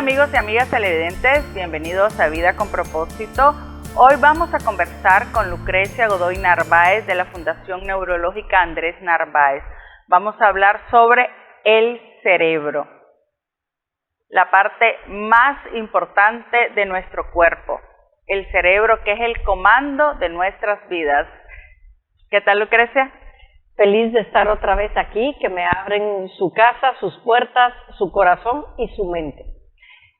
amigos y amigas televidentes, bienvenidos a Vida con Propósito. Hoy vamos a conversar con Lucrecia Godoy Narváez de la Fundación Neurológica Andrés Narváez. Vamos a hablar sobre el cerebro, la parte más importante de nuestro cuerpo. El cerebro, que es el comando de nuestras vidas. ¿Qué tal, Lucrecia? Feliz de estar otra vez aquí, que me abren su casa, sus puertas, su corazón y su mente.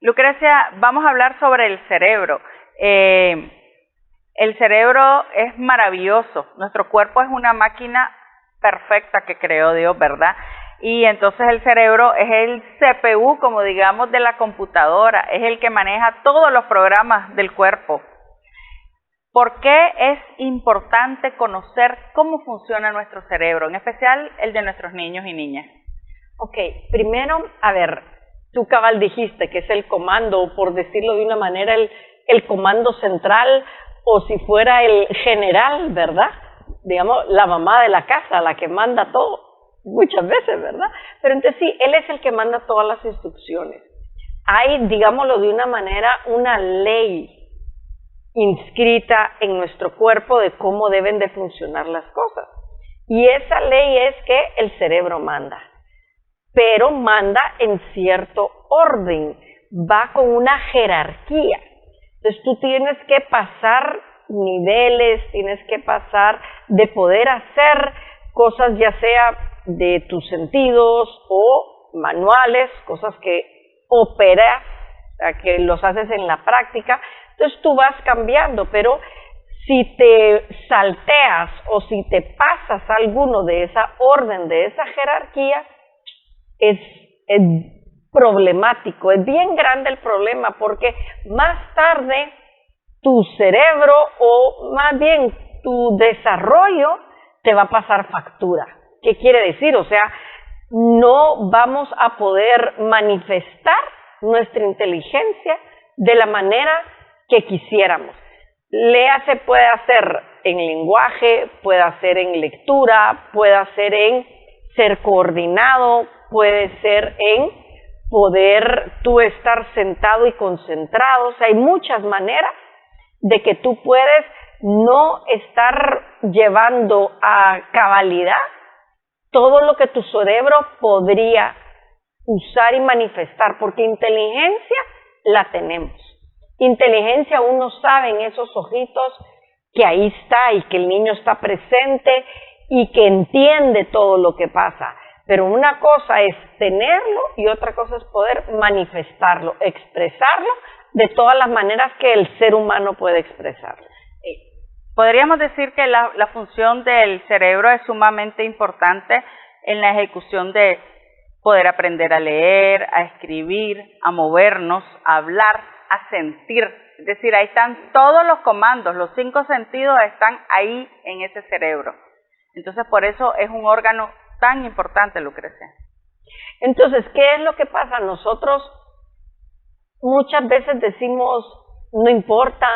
Lucrecia, vamos a hablar sobre el cerebro. El cerebro es maravilloso. Nuestro cuerpo es una máquina perfecta que creó Dios, ¿verdad? Y entonces el cerebro es el CPU, como digamos, de la computadora. Es el que maneja todos los programas del cuerpo. ¿Por qué es importante conocer cómo funciona nuestro cerebro, en especial el de nuestros niños y niñas? Ok, primero, a ver, tú cabal dijiste que es el comando, o por decirlo de una manera, el comando central, o si fuera el general, ¿verdad? Digamos, la mamá de la casa, la que manda todo, muchas veces, ¿verdad? Pero entonces sí, él es el que manda todas las instrucciones. Hay, digámoslo de una manera, una ley inscrita en nuestro cuerpo de cómo deben de funcionar las cosas. Y esa ley es que el cerebro manda, pero manda en cierto orden, va con una jerarquía. Entonces tú tienes que pasar niveles, tienes que pasar de poder hacer cosas ya sea de tus sentidos o manuales, cosas que operas, o sea, que los haces en la práctica. Entonces tú vas cambiando, pero si te salteas o si te pasas alguno de esa orden, de esa jerarquía, es problemático, es bien grande el problema, porque más tarde tu cerebro o más bien tu desarrollo te va a pasar factura. ¿Qué quiere decir? O sea, no vamos a poder manifestar nuestra inteligencia de la manera que quisiéramos. Léase puede hacer en lenguaje, puede hacer en lectura, puede hacer en ser coordinado, puede ser en poder tú estar sentado y concentrado. O sea, hay muchas maneras de que tú puedes no estar llevando a cabalidad todo lo que tu cerebro podría usar y manifestar, porque inteligencia la tenemos. Inteligencia uno sabe en esos ojitos que ahí está y que el niño está presente y que entiende todo lo que pasa. Pero una cosa es tenerlo y otra cosa es poder manifestarlo, expresarlo de todas las maneras que el ser humano puede expresarlo. Podríamos decir que la función del cerebro es sumamente importante en la ejecución de poder aprender a leer, a escribir, a movernos, a hablar, a sentir. Es decir, ahí están todos los comandos, los 5 sentidos están ahí en ese cerebro. Entonces, por eso es un órgano tan importante, Lucrecia. Entonces, ¿qué es lo que pasa? Nosotros muchas veces decimos, no importa,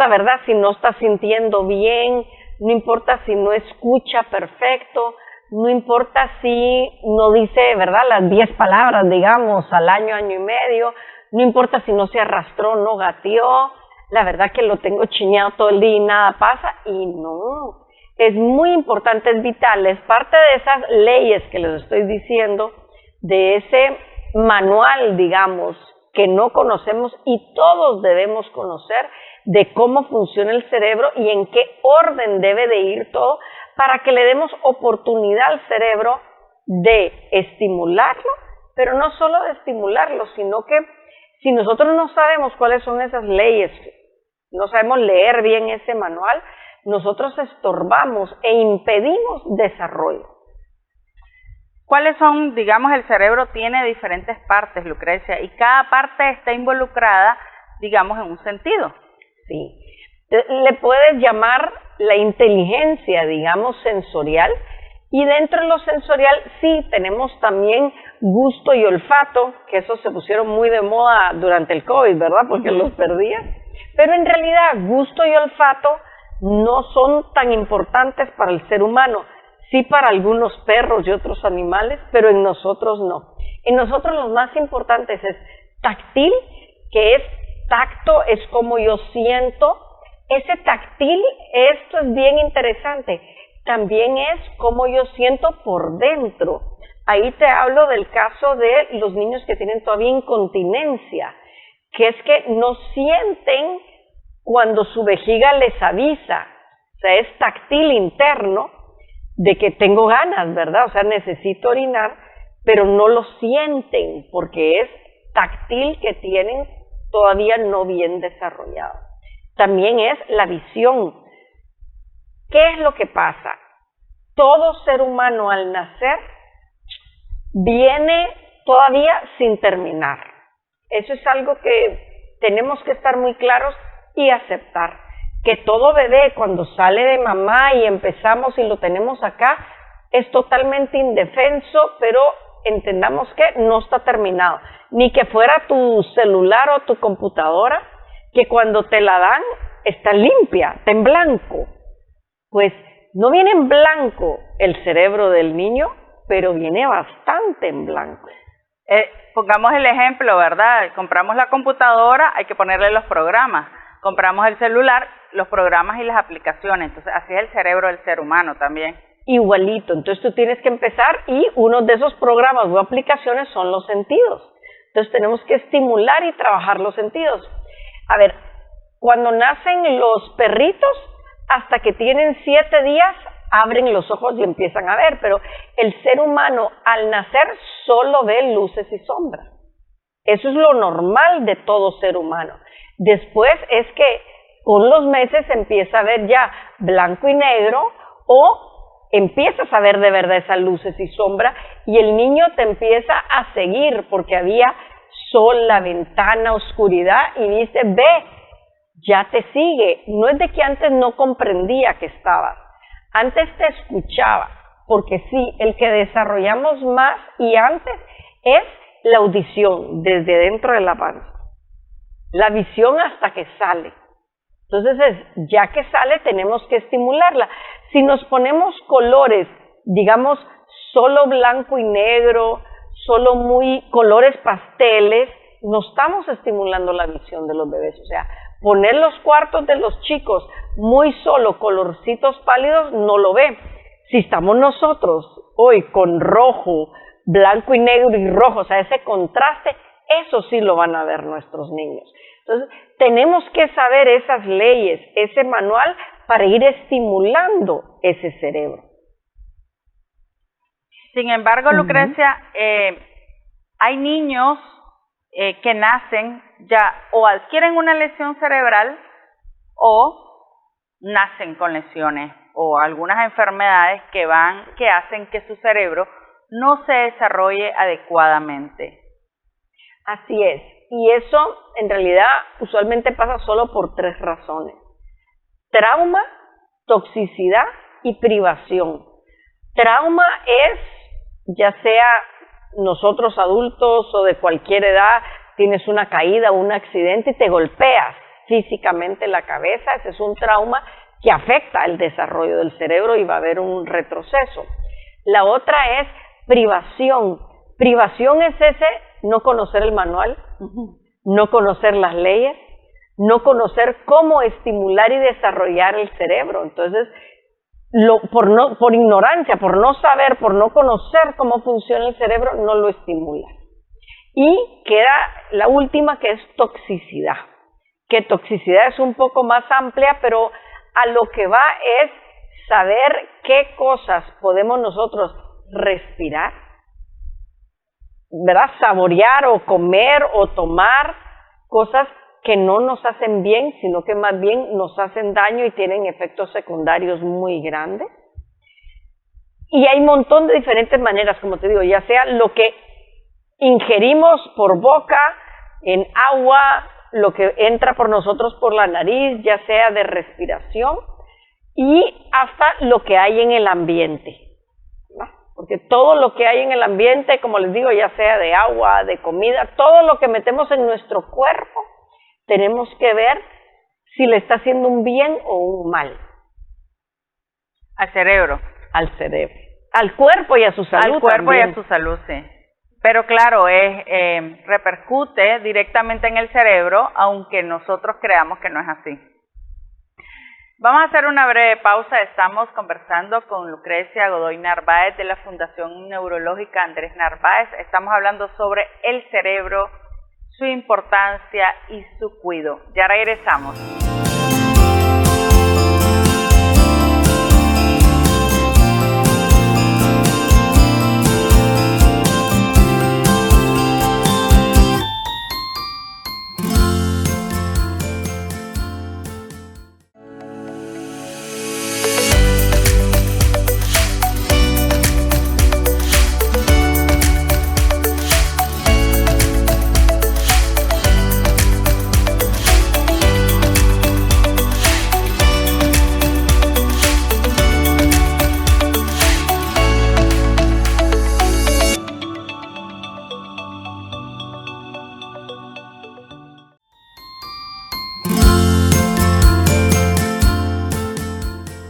¿verdad? Si no está sintiendo bien, no importa si no escucha perfecto, no importa si no dice, ¿verdad?, las 10 palabras, digamos, al año, año y medio, no importa si no se arrastró, no gateó, la verdad que lo tengo chineado todo el día y nada pasa, y no. Es muy importante, es vital, es parte de esas leyes que les estoy diciendo, de ese manual, digamos, que no conocemos y todos debemos conocer de cómo funciona el cerebro y en qué orden debe de ir todo para que le demos oportunidad al cerebro de estimularlo, pero no solo de estimularlo, sino que si nosotros no sabemos cuáles son esas leyes, no sabemos leer bien ese manual, nosotros estorbamos e impedimos desarrollo. ¿Cuáles son, digamos, el cerebro tiene diferentes partes, Lucrecia, y cada parte está involucrada, digamos, en un sentido? Sí. Le puedes llamar la inteligencia, digamos, sensorial, y dentro de lo sensorial sí tenemos también gusto y olfato, que esos se pusieron muy de moda durante el COVID, ¿verdad? Porque los perdías. Pero en realidad gusto y olfato no son tan importantes para el ser humano, sí para algunos perros y otros animales, pero en nosotros no. En nosotros los más importantes es táctil, que es tacto, es como yo siento. Ese táctil, esto es bien interesante, también es como yo siento por dentro. Ahí te hablo del caso de los niños que tienen todavía incontinencia, que es que no sienten cuando su vejiga les avisa, o sea, es táctil interno de que tengo ganas, ¿verdad? O sea, necesito orinar, pero no lo sienten porque es táctil que tienen todavía no bien desarrollado. También es la visión. ¿Qué es lo que pasa? Todo ser humano al nacer viene todavía sin terminar. Eso es algo que tenemos que estar muy claros y aceptar. Que todo bebé cuando sale de mamá y empezamos y lo tenemos acá, es totalmente indefenso, pero entendamos que no está terminado. Ni que fuera tu celular o tu computadora, que cuando te la dan está limpia, está en blanco. Pues no viene en blanco el cerebro del niño, pero viene bastante en blanco. Pongamos el ejemplo, ¿verdad? Compramos la computadora, hay que ponerle los programas. Compramos el celular, los programas y las aplicaciones. Entonces, así es el cerebro del ser humano también. Igualito. Entonces, tú tienes que empezar y uno de esos programas o aplicaciones son los sentidos. Entonces, tenemos que estimular y trabajar los sentidos. A ver, cuando nacen los perritos, hasta que tienen 7 días, abren los ojos y empiezan a ver, pero el ser humano al nacer solo ve luces y sombras. Eso es lo normal de todo ser humano. Después es que con los meses empieza a ver ya blanco y negro o empiezas a ver de verdad esas luces y sombras y el niño te empieza a seguir porque había sol, la ventana, oscuridad y dice, ve, ya te sigue. No es de que antes no comprendía que estabas, antes te escuchaba, porque sí, el que desarrollamos más y antes es la audición desde dentro de la panza. La visión hasta que sale. Entonces, ya que sale, tenemos que estimularla. Si nos ponemos colores, digamos, solo blanco y negro, solo muy colores pasteles, no estamos estimulando la visión de los bebés. O sea, poner los cuartos de los chicos muy solo colorcitos pálidos, no lo ve. Si estamos nosotros hoy con rojo, blanco y negro y rojo, o sea, ese contraste, eso sí lo van a ver nuestros niños. Entonces, tenemos que saber esas leyes, ese manual, para ir estimulando ese cerebro. Sin embargo, Lucrecia, hay niños que nacen ya o adquieren una lesión cerebral o nacen con lesiones o algunas enfermedades que hacen que su cerebro no se desarrolle adecuadamente. Así es. Y eso, en realidad, usualmente pasa solo por 3 razones. Trauma, toxicidad y privación. Trauma es, ya sea nosotros adultos o de cualquier edad, tienes una caída o un accidente y te golpeas físicamente la cabeza, ese es un trauma que afecta el desarrollo del cerebro y va a haber un retroceso. La otra es privación. Privación es ese no conocer el manual, no conocer las leyes, no conocer cómo estimular y desarrollar el cerebro. Entonces, por ignorancia, por no saber, por no conocer cómo funciona el cerebro, no lo estimula. Y queda la última, que es toxicidad. Que toxicidad es un poco más amplia, pero a lo que va es saber qué cosas podemos nosotros respirar, ¿verdad? Saborear o comer o tomar cosas que no nos hacen bien, sino que más bien nos hacen daño y tienen efectos secundarios muy grandes. Y hay un montón de diferentes maneras, como te digo, ya sea lo que ingerimos por boca, en agua, lo que entra por nosotros por la nariz, ya sea de respiración, y hasta lo que hay en el ambiente. Porque todo lo que hay en el ambiente, como les digo, ya sea de agua, de comida, todo lo que metemos en nuestro cuerpo, tenemos que ver si le está haciendo un bien o un mal. Al cerebro. Al cerebro. Al cuerpo y a su salud. Al cuerpo también. Y a su salud, sí. Pero claro, repercute directamente en el cerebro, aunque nosotros creamos que no es así. Vamos a hacer una breve pausa. Estamos conversando con Lucrecia Godoy Narváez de la Fundación Neurológica Andrés Narváez. Estamos hablando sobre el cerebro, su importancia y su cuidado. Ya regresamos.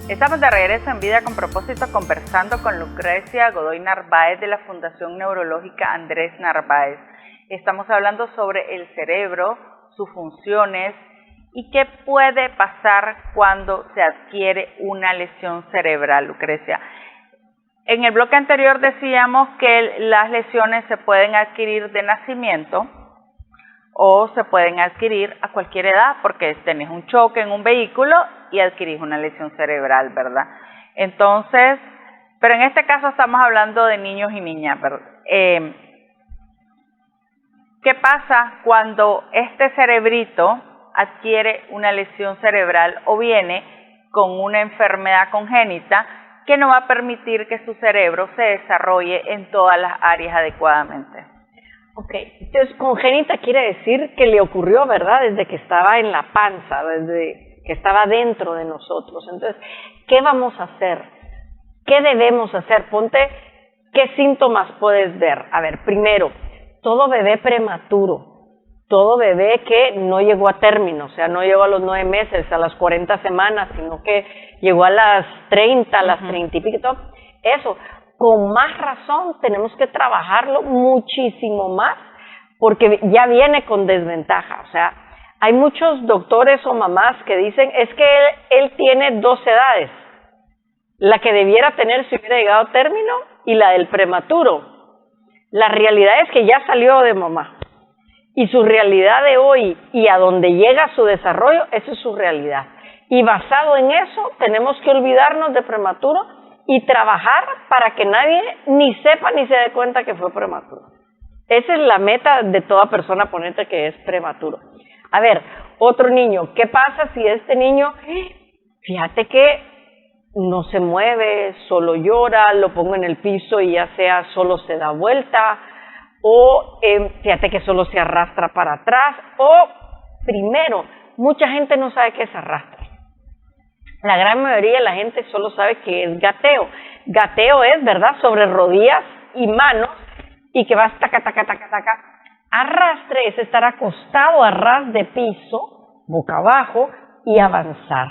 Estamos de regreso en Vida con Propósito conversando con Lucrecia Godoy Narváez de la Fundación Neurológica Andrés Narváez. Estamos hablando sobre el cerebro, sus funciones y qué puede pasar cuando se adquiere una lesión cerebral, Lucrecia. En el bloque anterior decíamos que las lesiones se pueden adquirir de nacimiento o se pueden adquirir a cualquier edad, porque tenés un choque en un vehículo y adquirís una lesión cerebral, ¿verdad? Entonces, pero en este caso estamos hablando de niños y niñas, ¿verdad? ¿Qué pasa cuando este cerebrito adquiere una lesión cerebral o viene con una enfermedad congénita que no va a permitir que su cerebro se desarrolle en todas las áreas adecuadamente? Ok, entonces congénita quiere decir que le ocurrió, ¿verdad? Desde que estaba en la panza, desde que estaba dentro de nosotros. Entonces, ¿qué vamos a hacer? ¿Qué debemos hacer? Ponte, ¿qué síntomas puedes ver? A ver, primero, todo bebé prematuro, todo bebé que no llegó a término, o sea, no llegó a los 9 meses, a las 40 semanas, sino que llegó a las 30, a las 30 y pico, eso. Con más razón tenemos que trabajarlo muchísimo más porque ya viene con desventaja. O sea, hay muchos doctores o mamás que dicen, es que él tiene 2 edades, la que debiera tener si hubiera llegado a término y la del prematuro. La realidad es que ya salió de mamá y su realidad de hoy y a donde llega su desarrollo, esa es su realidad. Y basado en eso tenemos que olvidarnos de prematuro y trabajar para que nadie ni sepa ni se dé cuenta que fue prematuro. Esa es la meta de toda persona, ponerte que es prematuro. A ver, otro niño, ¿qué pasa si este niño, fíjate que no se mueve, solo llora, lo pongo en el piso y ya sea solo se da vuelta, o fíjate que solo se arrastra para atrás, o primero, mucha gente no sabe qué es arrastre. La gran mayoría de la gente solo sabe que es gateo. Gateo es, ¿verdad?, sobre rodillas y manos y que vas taca, taca, taca, taca. Arrastre es estar acostado a ras de piso, boca abajo, y avanzar.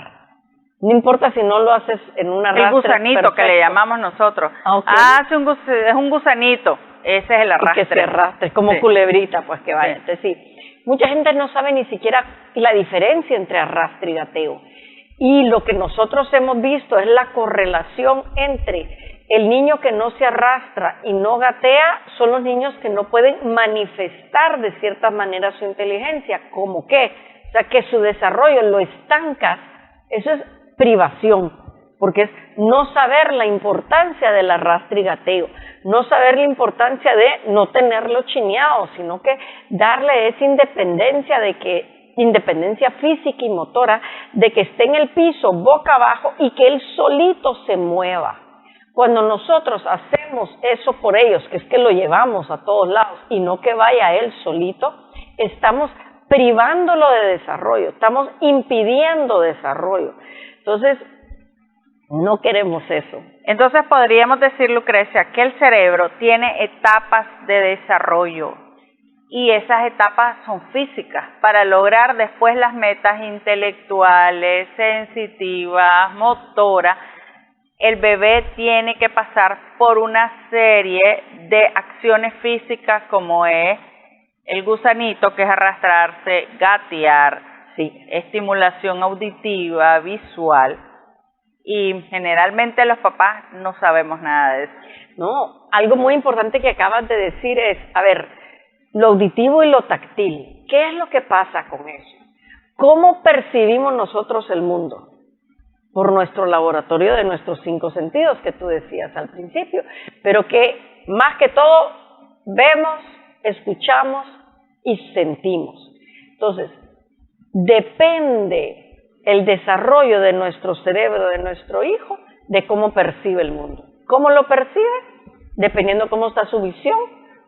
No importa si no lo haces en un arrastre. El gusanito, perfecto, que le llamamos nosotros. Okay. Es un gusanito, ese es el arrastre. Y que se arrastre, como sí. Culebrita, pues que vaya. Sí. Entonces, sí, mucha gente no sabe ni siquiera la diferencia entre arrastre y gateo. Y lo que nosotros hemos visto es la correlación entre el niño que no se arrastra y no gatea, son los niños que no pueden manifestar de cierta manera su inteligencia. ¿Cómo qué? O sea, que su desarrollo lo estanca. Eso es privación, porque es no saber la importancia del arrastre y gateo, no saber la importancia de no tenerlo chineado, sino que darle esa independencia independencia física y motora, de que esté en el piso boca abajo y que él solito se mueva. Cuando nosotros hacemos eso por ellos, que es que lo llevamos a todos lados y no que vaya él solito, estamos privándolo de desarrollo, estamos impidiendo desarrollo. Entonces, no queremos eso. Entonces podríamos decir, Lucrecia, que el cerebro tiene etapas de desarrollo y esas etapas son físicas para lograr después las metas intelectuales, sensitivas, motoras. el bebé tiene que pasar por una serie de acciones físicas como es el gusanito, que es arrastrarse, gatear, estimulación auditiva, visual, y generalmente los papás no sabemos nada de eso. No, algo muy importante que acabas de decir es, a ver, lo auditivo y lo táctil, ¿qué es lo que pasa con eso? ¿Cómo percibimos nosotros el mundo? Por nuestro laboratorio de nuestros 5 sentidos que tú decías al principio, pero que más que todo vemos, escuchamos y sentimos. Entonces, depende el desarrollo de nuestro cerebro, de nuestro hijo, de cómo percibe el mundo. ¿Cómo lo percibe? Dependiendo cómo está su visión,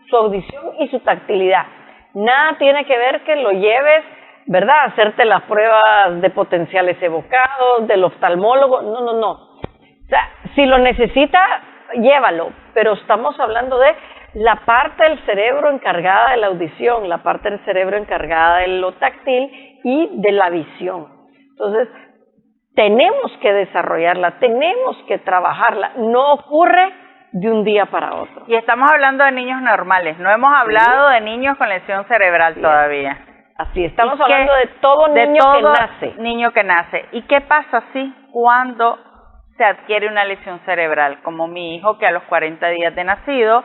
su audición y su tactilidad. Nada tiene que ver que lo lleves, ¿verdad?, a hacerte las pruebas de potenciales evocados, del oftalmólogo. No. O sea, si lo necesita, llévalo, pero estamos hablando de la parte del cerebro encargada de la audición, la parte del cerebro encargada de lo táctil y de la visión. Entonces, tenemos que desarrollarla, tenemos que trabajarla, no ocurre de un día para otro. Y estamos hablando de niños normales, no hemos hablado de niños con lesión cerebral todavía. Así, estamos hablando de todo niño que nace. ¿Y qué pasa cuando se adquiere una lesión cerebral? Como mi hijo, que a los 40 días de nacido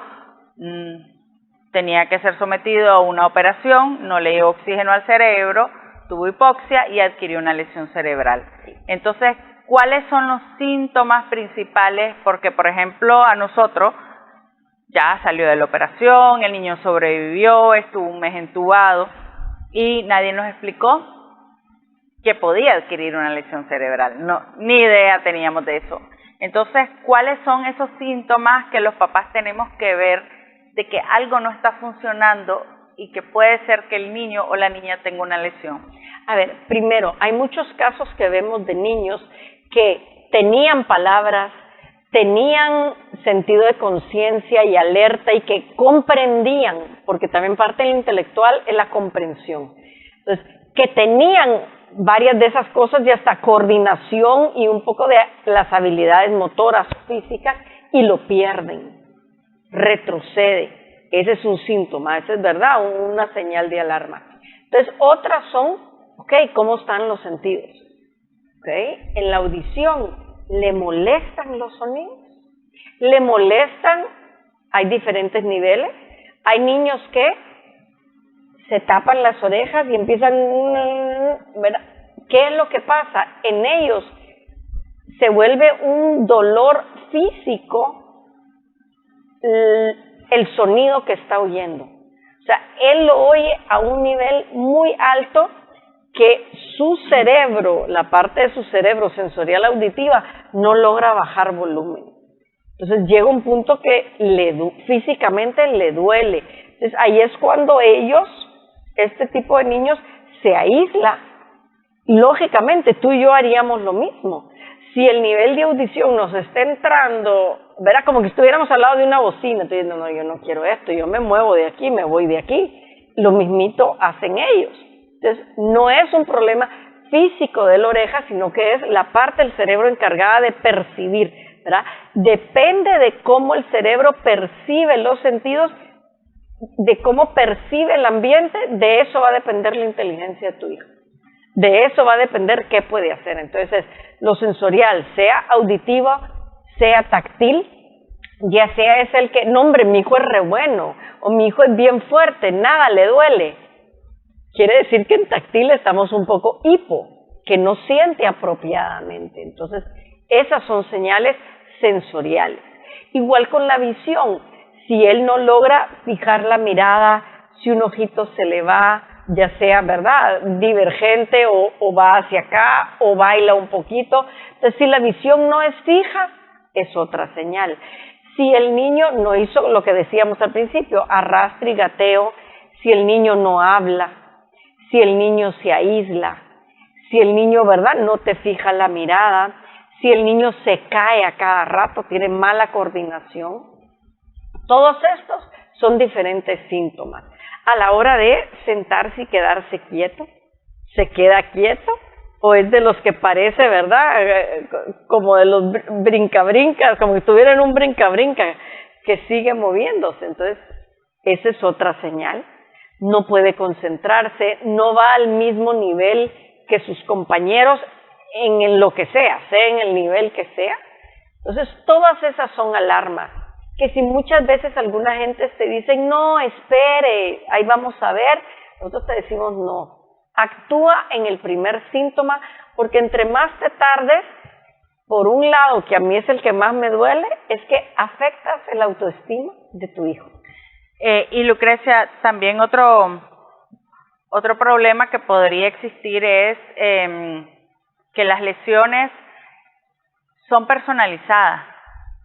tenía que ser sometido a una operación, no le dio oxígeno al cerebro, tuvo hipoxia y adquirió una lesión cerebral. Entonces, ¿cuáles son los síntomas principales? Porque, por ejemplo, a nosotros ya salió de la operación, el niño sobrevivió, estuvo un mes entubado y nadie nos explicó que podía adquirir una lesión cerebral. No, ni idea teníamos de eso. Entonces, ¿cuáles son esos síntomas que los papás tenemos que ver de que algo no está funcionando y que puede ser que el niño o la niña tenga una lesión? A ver, primero, hay muchos casos que vemos de niños que tenían palabras, tenían sentido de conciencia y alerta y que comprendían, porque también parte del intelectual es la comprensión. Entonces, que tenían varias de esas cosas y hasta coordinación y un poco de las habilidades motoras físicas y lo pierden, retrocede. Ese es un síntoma, esa es verdad, una señal de alarma. Entonces, otras son, ¿cómo están los sentidos? En la audición, ¿le molestan los sonidos? ¿Le molestan? Hay diferentes niveles. Hay niños que se tapan las orejas y empiezan, ¿verdad? ¿Qué es lo que pasa? En ellos se vuelve un dolor físico el sonido que está oyendo. O sea, él lo oye a un nivel muy alto que su cerebro, la parte de su cerebro sensorial auditiva, no logra bajar volumen. Entonces llega un punto que físicamente le duele. Entonces ahí es cuando ellos, este tipo de niños, se aísla. Lógicamente tú y yo haríamos lo mismo. Si el nivel de audición nos está entrando, verá, como que estuviéramos al lado de una bocina, estoy diciendo, no, yo no quiero esto, yo me muevo de aquí, me voy de aquí. Lo mismito hacen ellos. Entonces, no es un problema físico de la oreja, sino que es la parte del cerebro encargada de percibir, ¿verdad? Depende de cómo el cerebro percibe los sentidos, de cómo percibe el ambiente, de eso va a depender la inteligencia de tu hijo. De eso va a depender qué puede hacer. Entonces, lo sensorial, sea auditivo, sea táctil, ya sea es el que, no hombre, mi hijo es re bueno, o mi hijo es bien fuerte, nada le duele. Quiere decir que en táctil estamos un poco hipo, que no siente apropiadamente. Entonces, esas son señales sensoriales. Igual con la visión, si él no logra fijar la mirada, si un ojito se le va, ya sea, ¿verdad?, divergente o va hacia acá o baila un poquito. Entonces, si la visión no es fija, es otra señal. Si el niño no hizo lo que decíamos al principio, arrastre y gateo, si el niño no habla, si el niño se aísla, si el niño, ¿verdad?, no te fija la mirada, si el niño se cae a cada rato, tiene mala coordinación, todos estos son diferentes síntomas. A la hora de sentarse y quedarse quieto, se queda quieto, o es de los que parece, ¿verdad? Como de los brinca-brincas, como si estuviera en un brinca-brinca que sigue moviéndose. Entonces, esa es otra señal. No puede concentrarse, no va al mismo nivel que sus compañeros en lo que sea en el nivel que sea. Entonces, todas esas son alarmas, que si muchas veces alguna gente te dice, no, espere, ahí vamos a ver, nosotros te decimos no. Actúa en el primer síntoma, porque entre más te tardes, por un lado, que a mí es el que más me duele, es que afectas el autoestima de tu hijo. Y Lucrecia, también otro problema que podría existir es que las lesiones son personalizadas.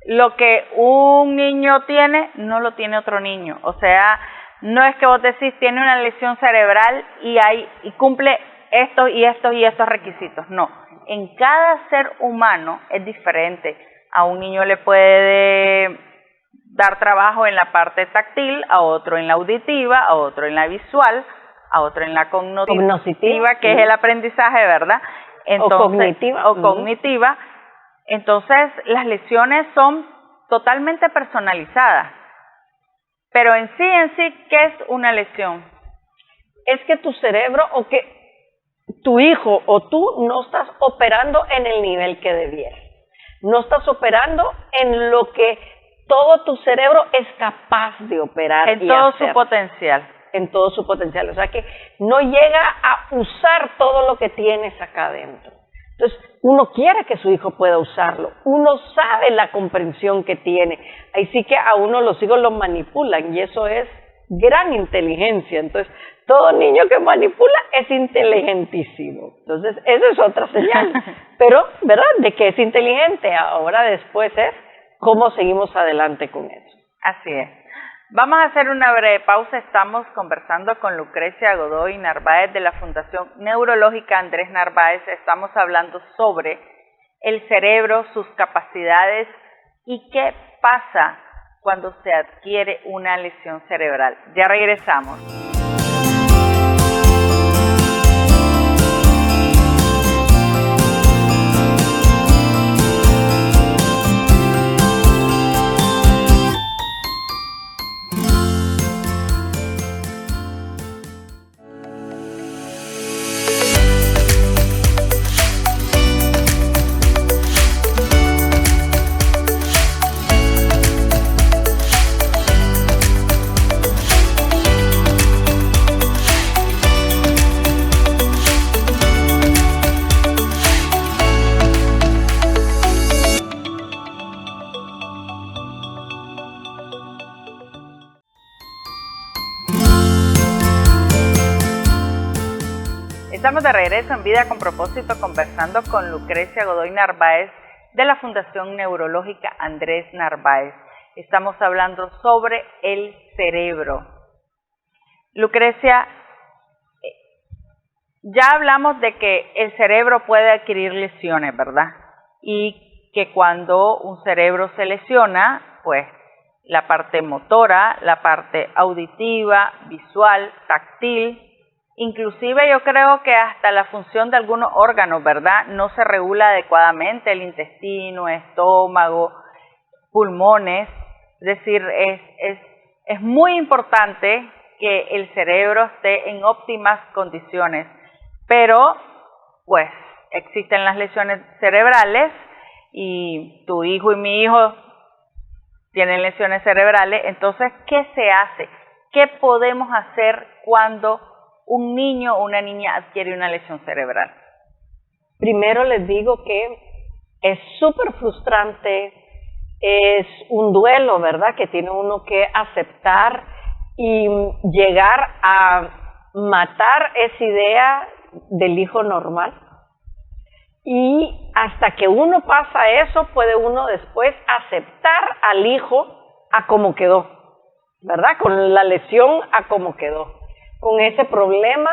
Lo que un niño tiene, no lo tiene otro niño. O sea, no es que vos decís, tiene una lesión cerebral y cumple estos y estos y estos requisitos. No, en cada ser humano es diferente. A un niño le puede dar trabajo en la parte táctil, a otro en la auditiva, a otro en la visual, a otro en la cognitiva, que es el aprendizaje, ¿verdad? Entonces, o cognitiva. Entonces, las lesiones son totalmente personalizadas. Pero en sí, ¿qué es una lesión? Es que tu cerebro o que tu hijo o tú no estás operando en el nivel que debieras. No estás operando en lo que todo tu cerebro es capaz de operar. En todo su potencial. En todo su potencial. O sea que no llega a usar todo lo que tienes acá adentro. Entonces, uno quiere que su hijo pueda usarlo. Uno sabe la comprensión que tiene. Ahí sí que a uno los hijos lo manipulan y eso es gran inteligencia. Entonces, todo niño que manipula es inteligentísimo. Entonces, eso es otra señal. Pero, ¿verdad? De que es inteligente. Ahora después es cómo seguimos adelante con eso. Así es. Vamos a hacer una breve pausa. Estamos conversando con Lucrecia Godoy Narváez de la Fundación Neurológica Andrés Narváez. Estamos hablando sobre el cerebro, sus capacidades y qué pasa cuando se adquiere una lesión cerebral. Ya regresamos. Estamos de regreso en Vida con Propósito conversando con Lucrecia Godoy Narváez de la Fundación Neurológica Andrés Narváez. Estamos hablando sobre el cerebro. Lucrecia, ya hablamos de que el cerebro puede adquirir lesiones, ¿verdad? Y que cuando un cerebro se lesiona, pues la parte motora, la parte auditiva, visual, táctil, inclusive yo creo que hasta la función de algunos órganos, ¿verdad? No se regula adecuadamente, el intestino, estómago, pulmones. Es decir, es muy importante que el cerebro esté en óptimas condiciones. Pero, pues, existen las lesiones cerebrales y tu hijo y mi hijo tienen lesiones cerebrales. Entonces, ¿qué se hace? ¿Qué podemos hacer cuando un niño o una niña adquiere una lesión cerebral? Primero les digo que es súper frustrante, es un duelo, ¿verdad? Que tiene uno que aceptar y llegar a matar esa idea del hijo normal. Y hasta que uno pasa eso, puede uno después aceptar al hijo a como quedó, ¿verdad? Con la lesión a como quedó, con ese problema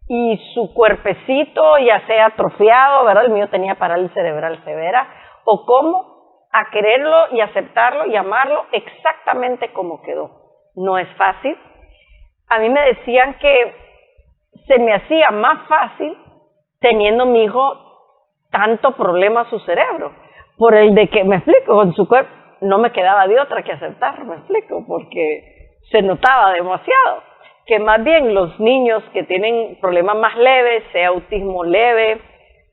y su cuerpecito ya sea atrofiado, ¿verdad? El mío tenía parálisis cerebral severa, o cómo a quererlo y aceptarlo y amarlo exactamente como quedó. No es fácil. A mí me decían que se me hacía más fácil teniendo mi hijo tanto problema a su cerebro, por el de que, me explico, con su cuerpo, no me quedaba de otra que aceptar, me explico, porque se notaba demasiado, que más bien los niños que tienen problemas más leves, sea autismo leve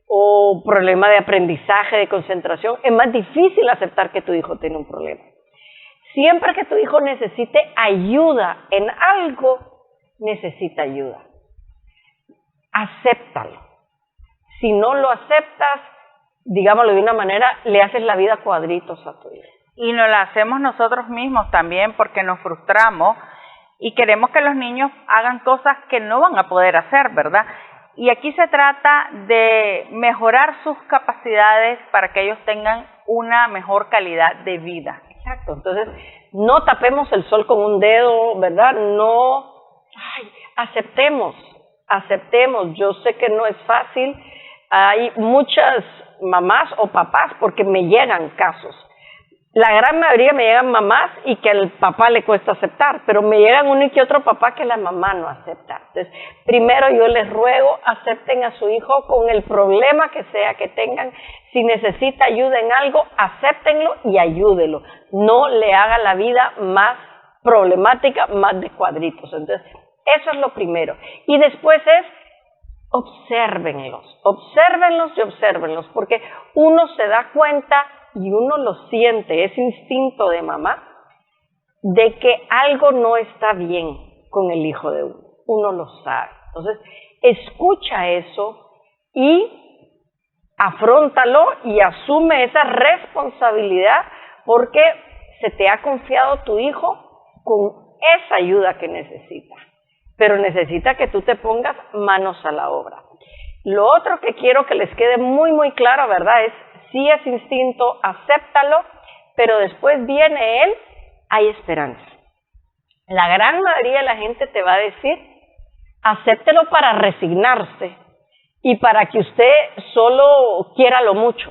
o problema de aprendizaje, de concentración, es más difícil aceptar que tu hijo tiene un problema. Siempre que tu hijo necesite ayuda en algo, necesita ayuda. Acéptalo. Si no lo aceptas, digámoslo de una manera, le haces la vida cuadritos a tu hijo. Y nos la hacemos nosotros mismos también porque nos frustramos y queremos que los niños hagan cosas que no van a poder hacer, ¿verdad? Y aquí se trata de mejorar sus capacidades para que ellos tengan una mejor calidad de vida. Exacto, entonces no tapemos el sol con un dedo, ¿verdad? No, aceptemos. Yo sé que no es fácil, hay muchas mamás o papás, porque me llegan casos. La gran mayoría me llegan mamás y que al papá le cuesta aceptar, pero me llegan uno y que otro papá que la mamá no acepta. Entonces, primero yo les ruego, acepten a su hijo con el problema que sea que tengan. Si necesita ayuda en algo, acéptenlo y ayúdelo. No le haga la vida más problemática, más de cuadritos. Entonces, eso es lo primero. Y después es, obsérvenlos, porque uno se da cuenta y uno lo siente, ese instinto de mamá, de que algo no está bien con el hijo de uno. Uno lo sabe. Entonces, escucha eso y afróntalo y asume esa responsabilidad porque se te ha confiado tu hijo con esa ayuda que necesita. Pero necesita que tú te pongas manos a la obra. Lo otro que quiero que les quede muy, muy claro, ¿verdad? Es, sí es instinto, acéptalo, pero después viene él, hay esperanza. La gran mayoría de la gente te va a decir, acéptelo para resignarse y para que usted solo quiera lo mucho.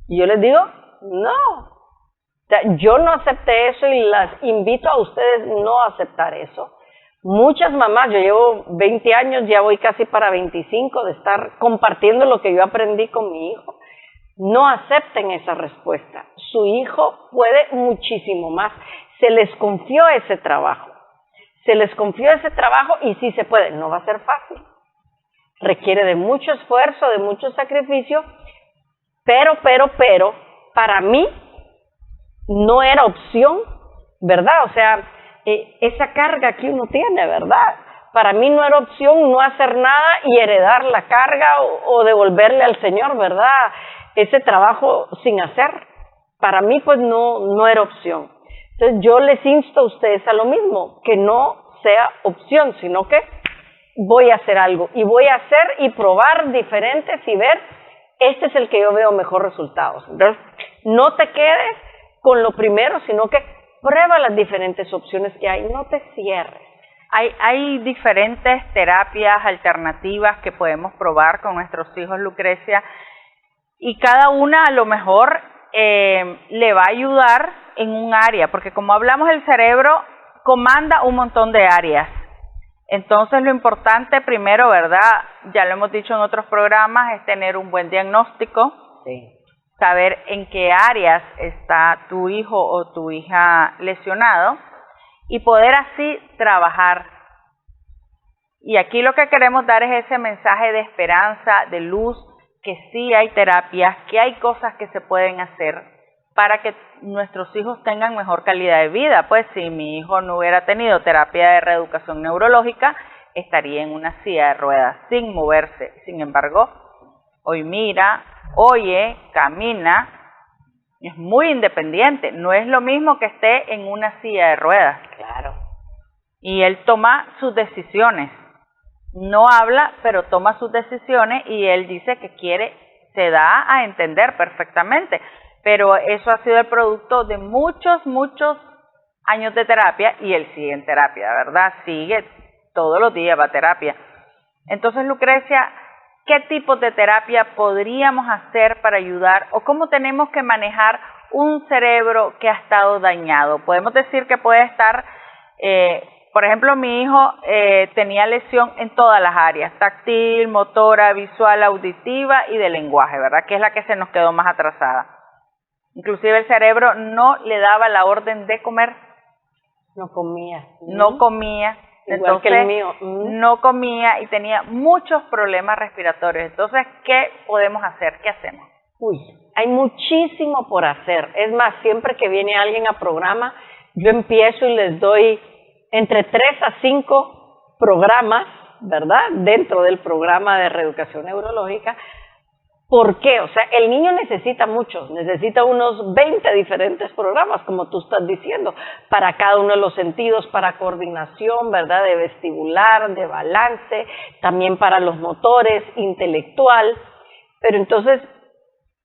Y yo les digo, no. O sea, yo no acepté eso y las invito a ustedes no a aceptar eso. Muchas mamás, yo llevo 20 años, ya voy casi para 25 de estar compartiendo lo que yo aprendí con mi hijo. No acepten esa respuesta. Su hijo puede muchísimo más. Se les confió ese trabajo. Y sí se puede. No va a ser fácil. Requiere de mucho esfuerzo, de mucho sacrificio, pero, para mí no era opción, ¿verdad? O sea, esa carga que uno tiene, ¿verdad? Para mí no era opción no hacer nada y heredar la carga o devolverle al Señor, ¿verdad? Ese trabajo sin hacer. Para mí pues no era opción. Entonces yo les insto a ustedes a lo mismo, que no sea opción, sino que voy a hacer algo. Y voy a hacer y probar diferentes y ver, este es el que yo veo mejor resultados. Entonces no te quedes con lo primero, sino que prueba las diferentes opciones que hay, no te cierres. Hay diferentes terapias alternativas que podemos probar con nuestros hijos, Lucrecia, y cada una a lo mejor le va a ayudar en un área, porque como hablamos, el cerebro comanda un montón de áreas. Entonces lo importante primero, ¿verdad? Ya lo hemos dicho en otros programas, es tener un buen diagnóstico. Sí. Saber en qué áreas está tu hijo o tu hija lesionado y poder así trabajar. Y aquí lo que queremos dar es ese mensaje de esperanza, de luz, que sí hay terapias, que hay cosas que se pueden hacer para que nuestros hijos tengan mejor calidad de vida. Pues si mi hijo no hubiera tenido terapia de reeducación neurológica, estaría en una silla de ruedas sin moverse. Sin embargo, hoy mira, oye, camina, es muy independiente. No es lo mismo que esté en una silla de ruedas. Claro. Y él toma sus decisiones. No habla, pero toma sus decisiones y él dice que quiere, se da a entender perfectamente. Pero eso ha sido el producto de muchos años de terapia y él sigue en terapia, ¿verdad? Sigue todos los días, va a terapia. Entonces, Lucrecia, ¿qué tipos de terapia podríamos hacer para ayudar o cómo tenemos que manejar un cerebro que ha estado dañado? Podemos decir que puede estar por ejemplo, mi hijo tenía lesión en todas las áreas, táctil, motora, visual, auditiva y de lenguaje, ¿verdad? Que es la que se nos quedó más atrasada. Inclusive el cerebro no le daba la orden de comer. No comía. No comía. Igual que el mío. No comía y tenía muchos problemas respiratorios. Entonces, ¿qué podemos hacer? ¿Qué hacemos? Uy, hay muchísimo por hacer. Es más, siempre que viene alguien a programa, yo empiezo y les doy entre 3 a 5 programas, ¿verdad? Dentro del programa de reeducación neurológica. ¿Por qué? O sea, el niño necesita muchos, necesita unos 20 diferentes programas, como tú estás diciendo, para cada uno de los sentidos, para coordinación, ¿verdad? De vestibular, de balance, también para los motores, intelectual. Pero entonces,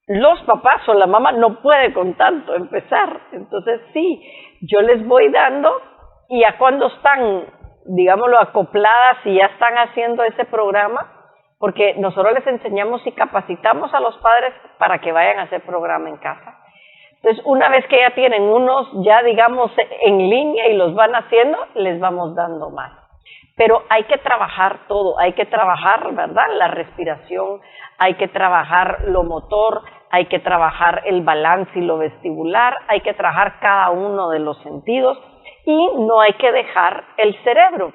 los papás o la mamá no puede con tanto empezar. Entonces, sí, yo les voy dando y ya cuando están, digámoslo, acopladas y ya están haciendo ese programa, porque nosotros les enseñamos y capacitamos a los padres para que vayan a hacer programa en casa. Entonces, una vez que ya tienen unos, ya digamos, en línea y los van haciendo, les vamos dando más. Pero hay que trabajar todo, hay que trabajar, ¿verdad? La respiración, hay que trabajar lo motor, hay que trabajar el balance y lo vestibular, hay que trabajar cada uno de los sentidos y no hay que dejar el cerebro.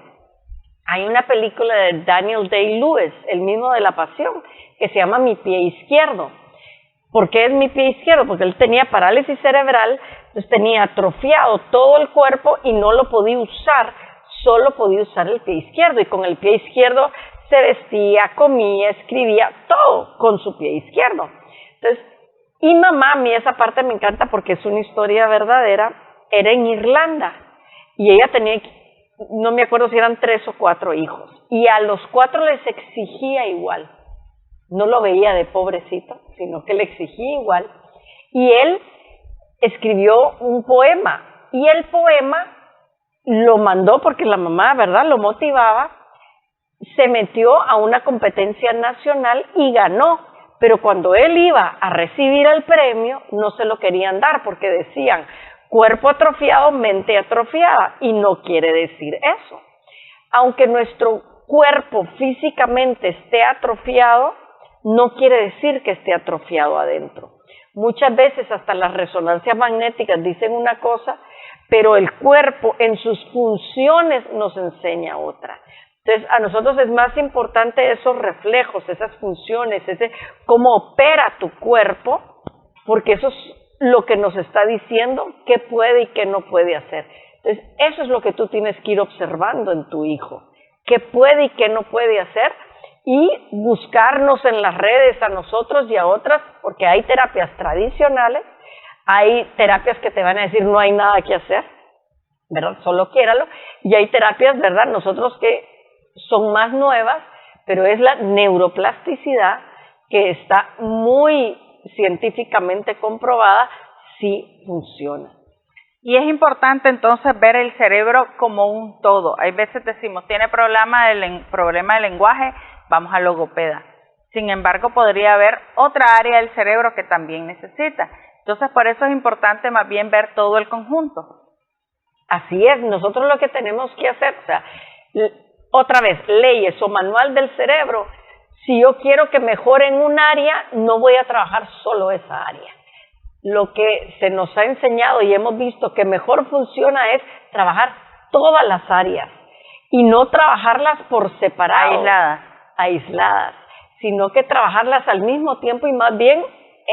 Hay una película de Daniel Day-Lewis, el mismo de La Pasión, que se llama Mi pie izquierdo. ¿Por qué es mi pie izquierdo? Porque él tenía parálisis cerebral, entonces tenía atrofiado todo el cuerpo y no lo podía usar, solo podía usar el pie izquierdo. Y con el pie izquierdo se vestía, comía, escribía, todo con su pie izquierdo. Entonces, y mamá, a mí esa parte me encanta porque es una historia verdadera, era en Irlanda y ella tenía, no me acuerdo si eran 3 o 4 hijos, y a los 4 les exigía igual. No lo veía de pobrecito, sino que le exigía igual. Y él escribió un poema, y el poema lo mandó porque la mamá, ¿verdad?, lo motivaba, se metió a una competencia nacional y ganó. Pero cuando él iba a recibir el premio, no se lo querían dar porque decían, cuerpo atrofiado, mente atrofiada, y no quiere decir eso. Aunque nuestro cuerpo físicamente esté atrofiado, no quiere decir que esté atrofiado adentro. Muchas veces hasta las resonancias magnéticas dicen una cosa, pero el cuerpo en sus funciones nos enseña otra. Entonces, a nosotros es más importante esos reflejos, esas funciones, cómo opera tu cuerpo, porque eso es lo que nos está diciendo qué puede y qué no puede hacer. Entonces, eso es lo que tú tienes que ir observando en tu hijo, qué puede y qué no puede hacer, y buscarnos en las redes a nosotros y a otras, porque hay terapias tradicionales, hay terapias que te van a decir no hay nada que hacer, ¿verdad? Solo quiéralo, y hay terapias, ¿verdad? Nosotros que son más nuevas, pero es la neuroplasticidad que está muy científicamente comprobada, sí funciona. Y es importante entonces ver el cerebro como un todo. Hay veces decimos, tiene problema de lenguaje, vamos al logopeda. Sin embargo, podría haber otra área del cerebro que también necesita. Entonces, por eso es importante más bien ver todo el conjunto. Así es, nosotros lo que tenemos que hacer, o sea, otra vez, leyes o manual del cerebro, si yo quiero que mejore en un área, no voy a trabajar solo esa área. Lo que se nos ha enseñado y hemos visto que mejor funciona es trabajar todas las áreas y no trabajarlas por separado, aisladas, sino que trabajarlas al mismo tiempo y más bien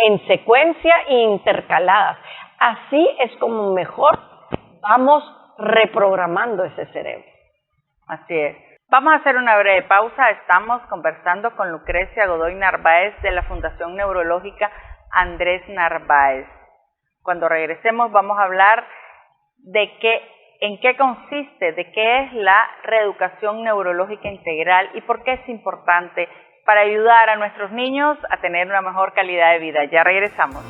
en secuencia e intercaladas. Así es como mejor vamos reprogramando ese cerebro. Así es. Vamos a hacer una breve pausa. Estamos conversando con Lucrecia Godoy Narváez de la Fundación Neurológica Andrés Narváez. Cuando regresemos vamos a hablar de en qué consiste, de qué es la reeducación neurológica integral y por qué es importante para ayudar a nuestros niños a tener una mejor calidad de vida. Ya regresamos.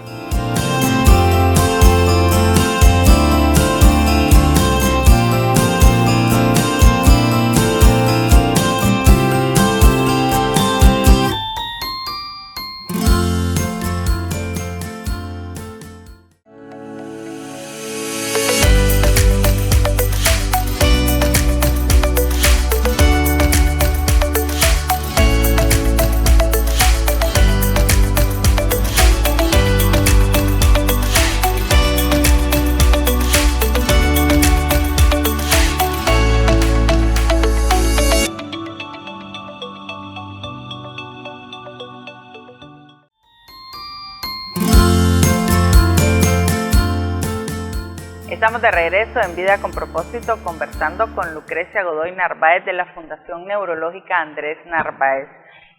estamos de regreso en Vida con Propósito conversando con Lucrecia Godoy Narváez de la Fundación Neurológica Andrés Narváez.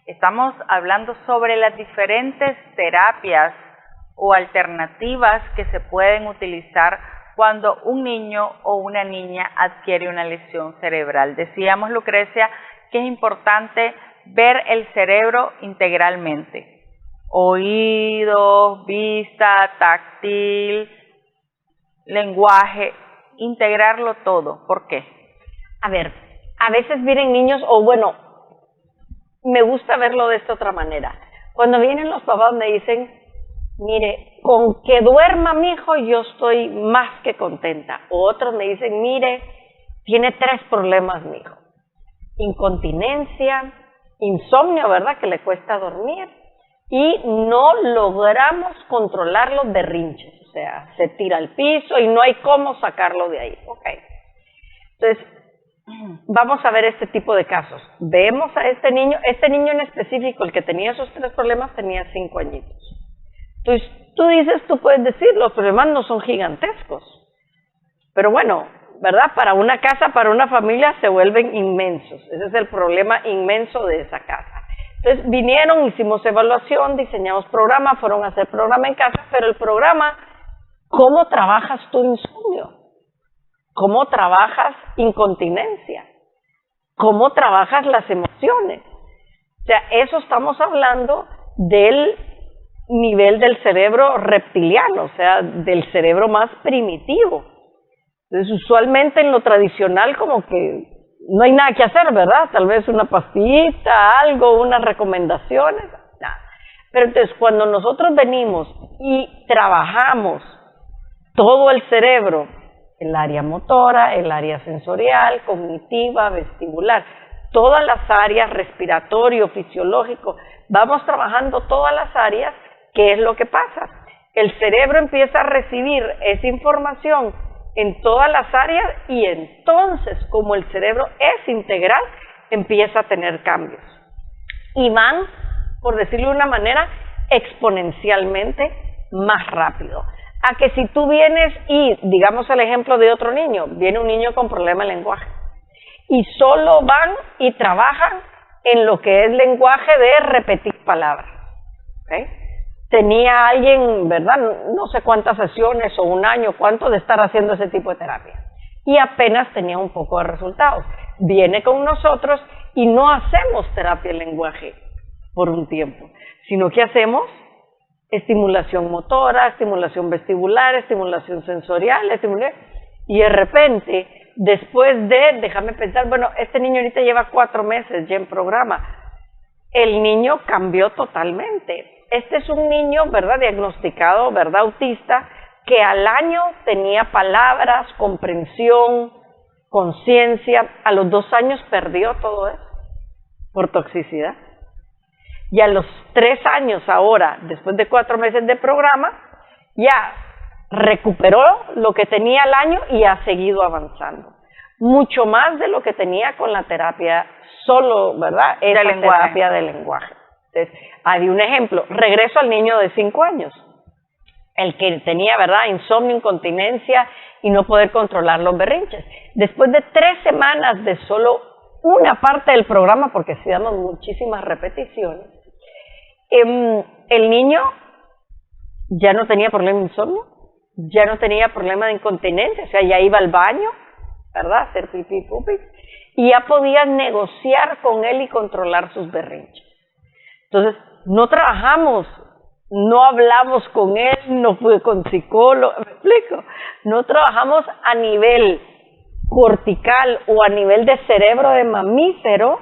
Estamos hablando sobre las diferentes terapias o alternativas que se pueden utilizar cuando un niño o una niña adquiere una lesión cerebral. Decíamos, Lucrecia, que es importante ver el cerebro integralmente. Oído, vista, táctil, lenguaje, integrarlo todo. ¿Por qué? A ver, a veces vienen niños, o bueno, me gusta verlo de esta otra manera. Cuando vienen los papás me dicen, mire, con que duerma mi hijo yo estoy más que contenta. O otros me dicen, mire, tiene 3 problemas mi hijo. Incontinencia, insomnio, ¿verdad? Que le cuesta dormir. Y no logramos controlar los berrinches. O sea, se tira al piso y no hay cómo sacarlo de ahí. Okay. Entonces, vamos a ver este tipo de casos. Vemos a este niño en específico, el que tenía esos 3 problemas, tenía 5 añitos. Entonces, tú puedes decir, los problemas no son gigantescos. Pero bueno, ¿verdad? Para una casa, para una familia, se vuelven inmensos. Ese es el problema inmenso de esa casa. Entonces, vinieron, hicimos evaluación, diseñamos programa, fueron a hacer programa en casa, pero el programa, ¿cómo trabajas tu insomnio? ¿Cómo trabajas incontinencia? ¿Cómo trabajas las emociones? O sea, eso estamos hablando del nivel del cerebro reptiliano, o sea, del cerebro más primitivo. Entonces, usualmente en lo tradicional como que no hay nada que hacer, ¿verdad? Tal vez una pastillita, algo, unas recomendaciones, nada. Pero entonces, cuando nosotros venimos y trabajamos todo el cerebro, el área motora, el área sensorial, cognitiva, vestibular, todas las áreas, respiratorio, fisiológico, vamos trabajando todas las áreas. ¿Qué es lo que pasa? El cerebro empieza a recibir esa información en todas las áreas y entonces, como el cerebro es integral, empieza a tener cambios. Y van, por decirlo de una manera, exponencialmente más rápido. A que si tú vienes y, digamos el ejemplo de otro niño, viene un niño con problema de lenguaje y solo van y trabajan en lo que es lenguaje de repetir palabras. ¿Okay? Tenía alguien, ¿verdad? No sé cuántas sesiones o un año, cuánto de estar haciendo ese tipo de terapia. Y apenas tenía un poco de resultados. Viene con nosotros y no hacemos terapia de lenguaje por un tiempo, sino que hacemos estimulación motora, estimulación vestibular, estimulación sensorial, y de repente, después de, déjame pensar, bueno, este niño ahorita lleva 4 meses ya en programa, el niño cambió totalmente. Este es un niño, ¿verdad?, diagnosticado, ¿verdad?, autista, que al año tenía palabras, comprensión, conciencia. A los 2 años perdió todo eso por toxicidad. Y a los 3 años ahora, después de 4 meses de programa, ya recuperó lo que tenía al año y ha seguido avanzando. Mucho más de lo que tenía con la terapia solo, ¿verdad?, esa terapia de lenguaje. Entonces, hay un ejemplo. Regreso al niño de 5 años. El que tenía, ¿verdad?, insomnio, incontinencia y no poder controlar los berrinches. Después de 3 semanas de solo una parte del programa, porque sí damos muchísimas repeticiones, el niño ya no tenía problema de insomnio, ya no tenía problema de incontinencia, o sea, ya iba al baño, ¿verdad?, hacer pipí, pupi, y ya podía negociar con él y controlar sus berrinches. Entonces, no trabajamos, no hablamos con él, no fui con psicólogo, ¿me explico? No trabajamos a nivel cortical o a nivel de cerebro de mamífero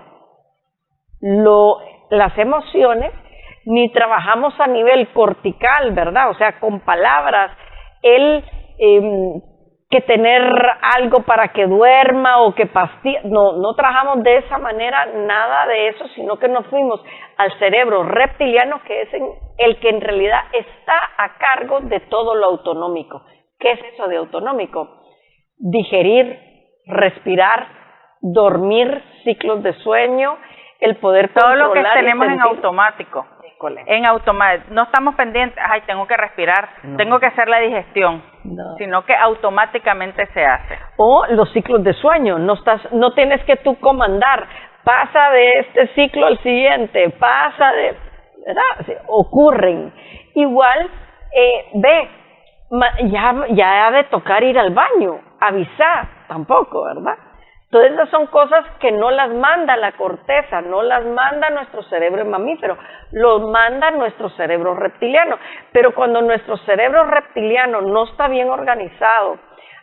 las emociones, ni trabajamos a nivel cortical, ¿verdad? O sea, con palabras, que tener algo para que duerma o que pastilla, no trabajamos de esa manera, nada de eso, sino que nos fuimos al cerebro reptiliano, que es el que en realidad está a cargo de todo lo autonómico. ¿Qué es eso de autonómico? Digerir, respirar, dormir, ciclos de sueño, el poder todo lo que controlar tenemos en automático. en automático. No estamos pendientes, ay, tengo que respirar, tengo que hacer la digestión, sino que automáticamente se hace. O los ciclos de sueño, no tienes que tú comandar, pasa de este ciclo al siguiente, ¿verdad? Sí, ocurren. Igual, ya ha de tocar ir al baño, avisar, tampoco, ¿verdad? Entonces esas son cosas que no las manda la corteza, no las manda nuestro cerebro mamífero, los manda nuestro cerebro reptiliano. Pero cuando nuestro cerebro reptiliano no está bien organizado,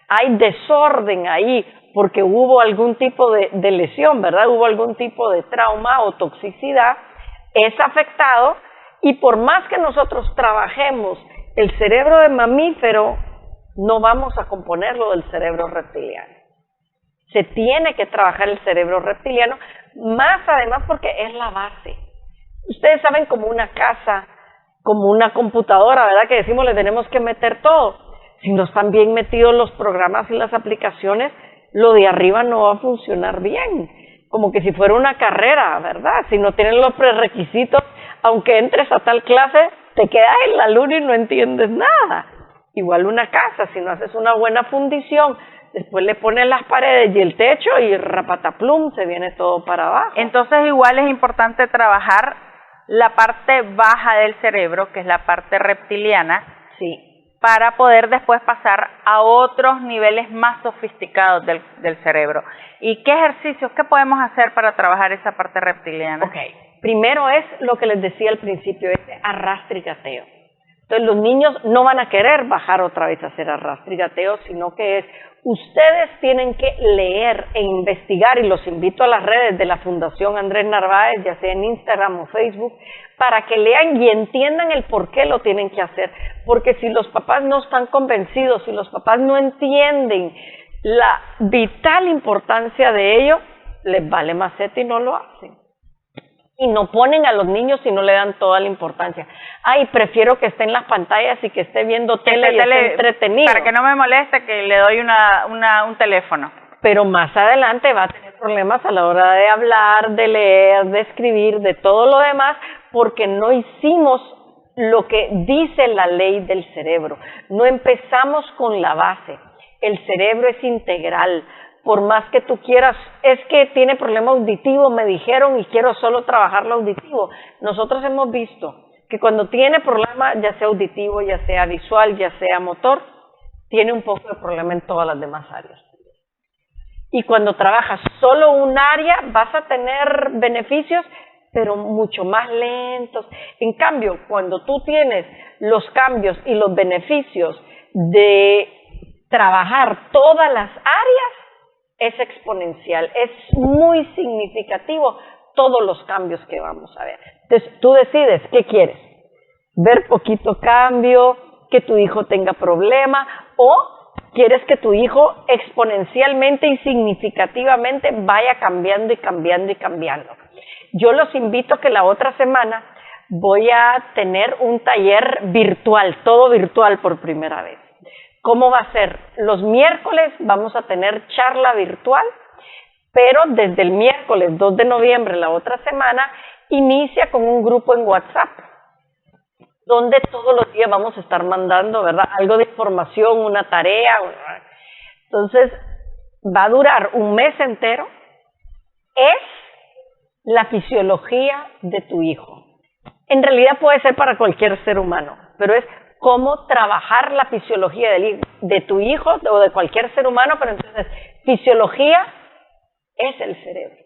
hay desorden ahí porque hubo algún tipo de lesión, ¿verdad? Hubo algún tipo de trauma o toxicidad, es afectado, y por más que nosotros trabajemos el cerebro de mamífero, no vamos a componerlo del cerebro reptiliano. Se tiene que trabajar el cerebro reptiliano, más además porque es la base. Ustedes saben, como una casa, como una computadora, ¿verdad? Que decimos, le tenemos que meter todo. Si no están bien metidos los programas y las aplicaciones, lo de arriba no va a funcionar bien. Como que si fuera una carrera, ¿verdad? Si no tienen los prerequisitos, aunque entres a tal clase, te quedas en la luna y no entiendes nada. Igual una casa, si no haces una buena fundición, después le pones las paredes y el techo y rapataplum, se viene todo para abajo. Entonces igual es importante trabajar la parte baja del cerebro, que es la parte reptiliana, sí, para poder después pasar a otros niveles más sofisticados del cerebro. ¿Y qué ejercicios, qué podemos hacer para trabajar esa parte reptiliana? Ok, primero es lo que les decía al principio, ese arrastre y gateo. Entonces los niños no van a querer bajar otra vez a hacer arrastre y gateo, sino que ustedes tienen que leer e investigar, y los invito a las redes de la Fundación Andrés Narváez, ya sea en Instagram o Facebook, para que lean y entiendan el por qué lo tienen que hacer. Porque si los papás no están convencidos, si los papás no entienden la vital importancia de ello, les vale maceta y no lo hacen. Y no ponen a los niños y no le dan toda la importancia. Ay, prefiero que esté en las pantallas y que esté viendo tele y esté entretenido. Para que no me moleste, que le doy un teléfono. Pero más adelante va a tener problemas a la hora de hablar, de leer, de escribir, de todo lo demás, porque no hicimos lo que dice la ley del cerebro. No empezamos con la base. El cerebro es integral. Por más que tú quieras, es que tiene problema auditivo, me dijeron, y quiero solo trabajar lo auditivo. Nosotros hemos visto que cuando tiene problema, ya sea auditivo, ya sea visual, ya sea motor, tiene un poco de problema en todas las demás áreas. Y cuando trabajas solo un área, vas a tener beneficios, pero mucho más lentos. En cambio, cuando tú tienes los cambios y los beneficios de trabajar todas las áreas, es exponencial, es muy significativo todos los cambios que vamos a ver. Entonces, tú decides qué quieres, ver poquito cambio, que tu hijo tenga problema, o quieres que tu hijo exponencialmente y significativamente vaya cambiando y cambiando y cambiando. Yo los invito a que la otra semana voy a tener un taller virtual, todo virtual por primera vez. ¿Cómo va a ser? Los miércoles vamos a tener charla virtual, pero desde el miércoles 2 de noviembre, la otra semana, inicia con un grupo en WhatsApp, donde todos los días vamos a estar mandando, ¿verdad?, algo de información, una tarea. Entonces, va a durar un mes entero. Es la fisiología de tu hijo. En realidad puede ser para cualquier ser humano, pero es cómo trabajar la fisiología de tu hijo o de cualquier ser humano, pero entonces fisiología es el cerebro.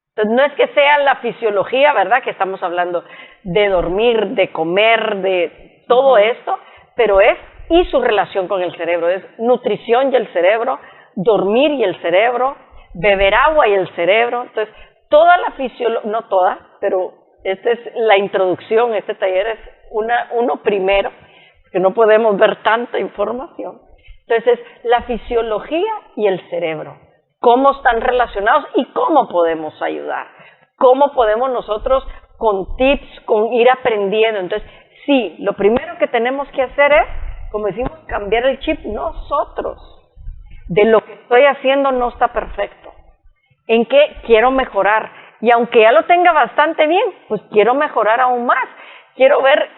Entonces no es que sea la fisiología, ¿verdad?, que estamos hablando de dormir, de comer, de todo esto, pero y su relación con el cerebro, es nutrición y el cerebro, dormir y el cerebro, beber agua y el cerebro. Entonces toda la fisiología, no toda, pero esta es la introducción, este taller es uno primero, que no podemos ver tanta información. Entonces, la fisiología y el cerebro, cómo están relacionados y cómo podemos ayudar, cómo podemos nosotros con tips, con ir aprendiendo. Entonces, sí, lo primero que tenemos que hacer es, como decimos, cambiar el chip nosotros. De lo que estoy haciendo no está perfecto. ¿En qué quiero mejorar? Y aunque ya lo tenga bastante bien, pues quiero mejorar aún más. quiero ver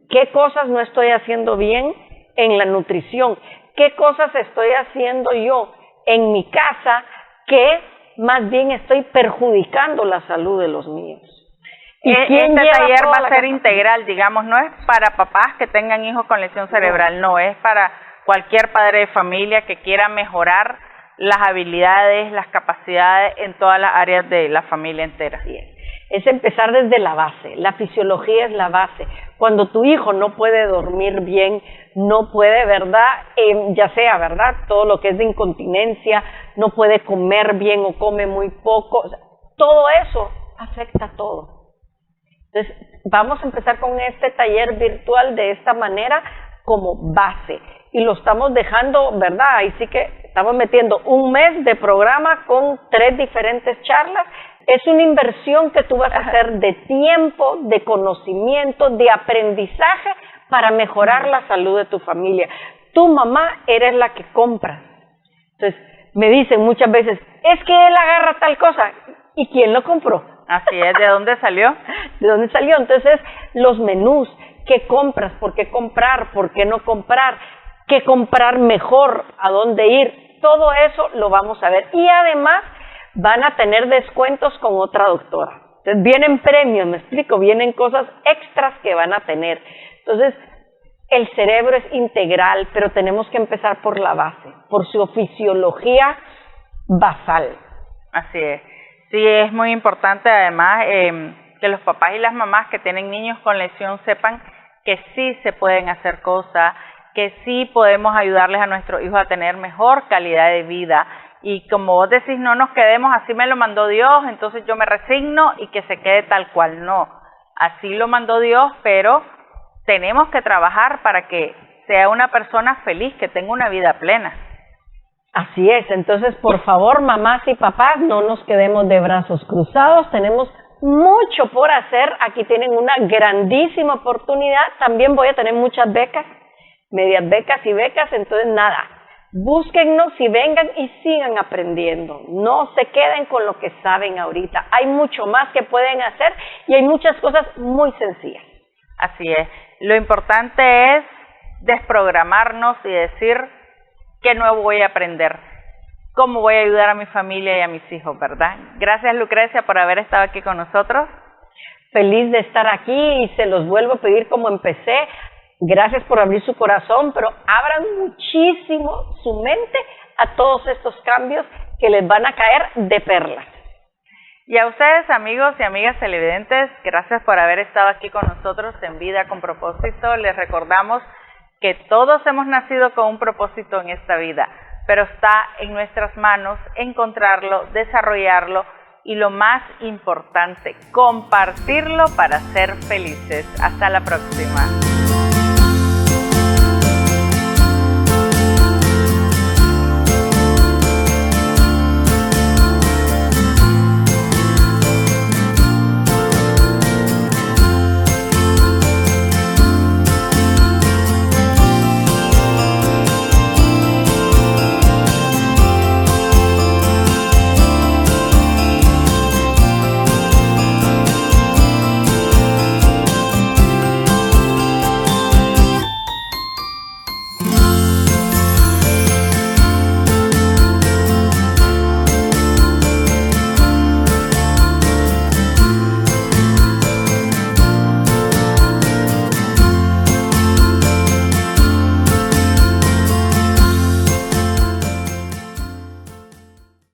qué cosas no estoy haciendo bien en la nutrición, qué cosas estoy haciendo yo en mi casa que más bien estoy perjudicando la salud de los míos. ¿Y quién este taller va a ser integral, digamos, no es para papás que tengan hijos con lesión cerebral, no, es para cualquier padre de familia que quiera mejorar las habilidades, las capacidades en todas las áreas de la familia entera. Así es empezar desde la base, la fisiología es la base. Cuando tu hijo no puede dormir bien, no puede, ¿verdad? Ya sea, ¿verdad? Todo lo que es de incontinencia, no puede comer bien o come muy poco, o sea, todo eso afecta todo. Entonces, vamos a empezar con este taller virtual de esta manera como base. Y lo estamos dejando, ¿verdad? Ahí sí que estamos metiendo un mes de programa con 3 diferentes charlas. Es una inversión que tú vas a hacer de tiempo, de conocimiento, de aprendizaje para mejorar la salud de tu familia. Tu mamá eres la que compra. Entonces, me dicen muchas veces, es que él agarra tal cosa. ¿Y quién lo compró? Así es, ¿de dónde salió? ¿De dónde salió? Entonces, los menús, ¿qué compras? ¿Por qué comprar? ¿Por qué no comprar? ¿Qué comprar mejor? ¿A dónde ir? Todo eso lo vamos a ver. Y además, van a tener descuentos con otra doctora. Entonces, vienen premios, me explico, vienen cosas extras que van a tener. Entonces, el cerebro es integral, pero tenemos que empezar por la base, por su fisiología basal. Así es. Sí, es muy importante además que los papás y las mamás que tienen niños con lesión sepan que sí se pueden hacer cosas, que sí podemos ayudarles a nuestros hijos a tener mejor calidad de vida. Y como vos decís, no nos quedemos, así me lo mandó Dios, entonces yo me resigno y que se quede tal cual. No, así lo mandó Dios, pero tenemos que trabajar para que sea una persona feliz, que tenga una vida plena. Así es, entonces por favor mamás y papás no nos quedemos de brazos cruzados, tenemos mucho por hacer, aquí tienen una grandísima oportunidad, también voy a tener muchas becas, medias becas y becas, entonces nada, búsquennos y vengan y sigan aprendiendo, no se queden con lo que saben ahorita, hay mucho más que pueden hacer y hay muchas cosas muy sencillas. Así es, lo importante es desprogramarnos y decir qué nuevo voy a aprender, cómo voy a ayudar a mi familia y a mis hijos, ¿verdad? Gracias Lucrecia por haber estado aquí con nosotros. Feliz de estar aquí y se los vuelvo a pedir como empecé. Gracias por abrir su corazón, pero abran muchísimo su mente a todos estos cambios que les van a caer de perlas. Y a ustedes, amigos y amigas televidentes, gracias por haber estado aquí con nosotros en Vida con Propósito. Les recordamos que todos hemos nacido con un propósito en esta vida, pero está en nuestras manos encontrarlo, desarrollarlo y lo más importante, compartirlo para ser felices. Hasta la próxima.